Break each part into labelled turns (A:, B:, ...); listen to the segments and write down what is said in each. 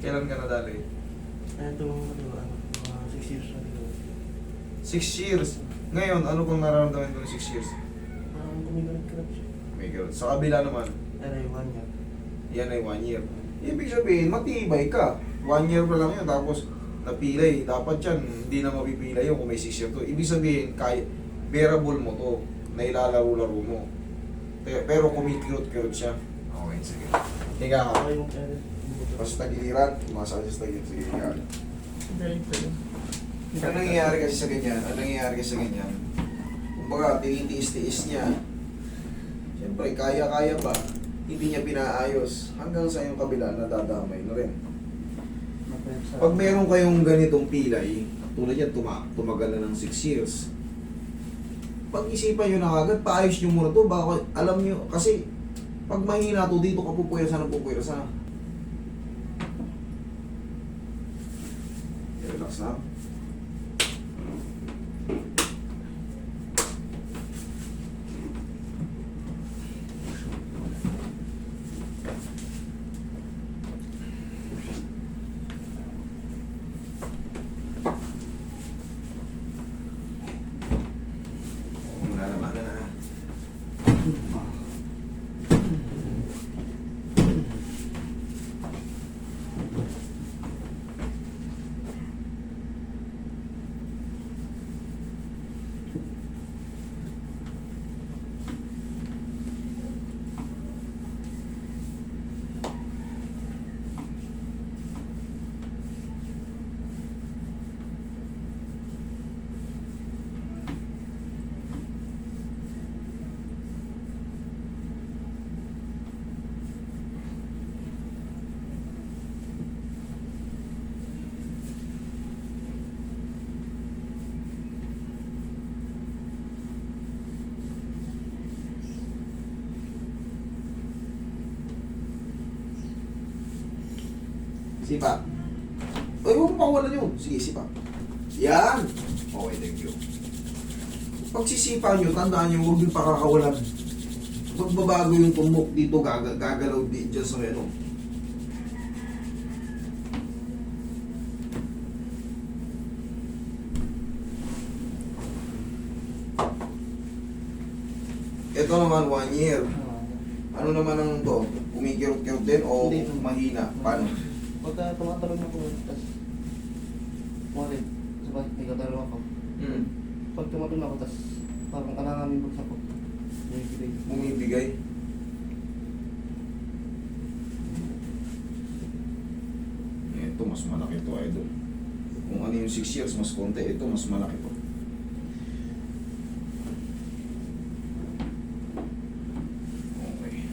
A: Kailan ka nadali?
B: Ito mga 6 years na dito.
A: 6 years. Ngayon, ano pong nararamdaman ko ng 6 years?
B: Parang kumigalit-galit siya.
A: May girl. Sa kabila naman,
B: Ano yung 1 year?
A: yan ay 1 year. Ibig sabihin, matibay ka. 1 year pa lang yun, tapos napilay. Dapat yan, hindi na mapipilay yun kung may 6 year to. Ibig sabihin, bearable mo to, na ilalaro-laro mo. Pero kumikirot-kirot siya. Okay, sige. Higa ka.
B: Saka yung
A: Tapos tagiliran, massage sa tagiliran. Sige, higa ka.
B: Ganito yun.
A: Ang nangyayari kasi sa ganyan, kumbaga, tinitiis-tiis niya. Siyempre, kaya-kaya pa, hindi niya pinaayos. Hanggang sa yung kabila, nadadamay na rin. Pag meron kayong ganitong pilay, tulad yan, tumagal na ng 6 years. Pag-isipan nyo na agad, paayos nyo muna to. Baka, alam nyo, kasi pag mahina to, dito ka pupwersa ng pupwersa. Relax na. Wala naman na. Sipa. Ay, huwag mo pakawalan yun. Sige, sipa. Yan. Okay, thank you. Pag sisipa nyo, tandaan nyo, huwag yung pakakawalan. Magbabago yung tumbok dito, gagalaw dyan sa ano. Ito naman, 1 year. Ano naman ang to? Kumikirot-kirot din o
B: Hindi.
A: mahina? Paano?
B: Pagka tumatalon ako, tapos umalit, sabay, nagkatalo ako. Pag tumatalon ako, tapos parang kanangamin bagsak ko. Bumibigay.
A: Bumibigay. Ito, mas malaki to, idol. Kung ano yung 6 years, mas konti. Ito, mas malaki to. Okay.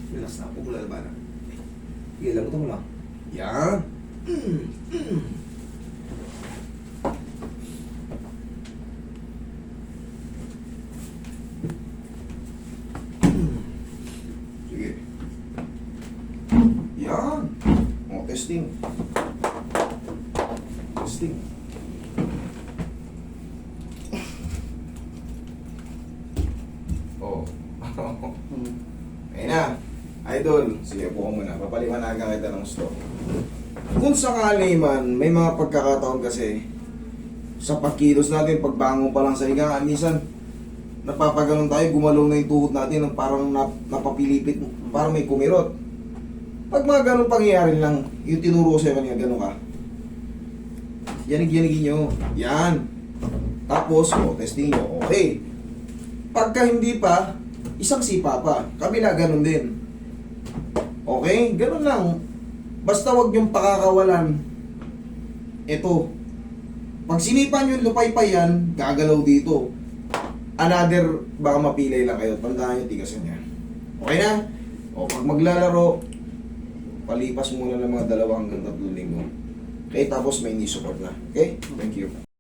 A: Relax na. Huwag mo lalabanan. Sige, labutan mo lang. Yan. Sige. Yan. O, testing. Testing. Oh. Ayun na. Idol, sige po ko muna. Papaliwanagan kita ng gusto. Kung sakali man, may mga pagkakataon kasi sa pagkilos natin, pagbangon pa lang sa higa, minsan napapaganon tayo, gumalaw na yung tuhod natin, parang napapilipit, parang may kumirot. Pag mga ganun pangyayari lang, yung tinuro ko sa'yo kanina, ganun ka. Yanig-yanigin nyo. Yan. Tapos, testing nyo. Okay. Pagka hindi pa, isang sipa pa. Kabila, ganun din. Okay? Ganun lang. Basta wag yung pakakawalan. Ito. Pag sinipan nyo, lupay-pay yan, gagalaw dito. Another, baka mapilay lang kayo. Tandaan nyo, tigasan yan. Okay na? O, pag maglalaro, palipas muna ng mga 2 hanggang 3 linggo. Okay, tapos may knee support na. Okay? Thank you.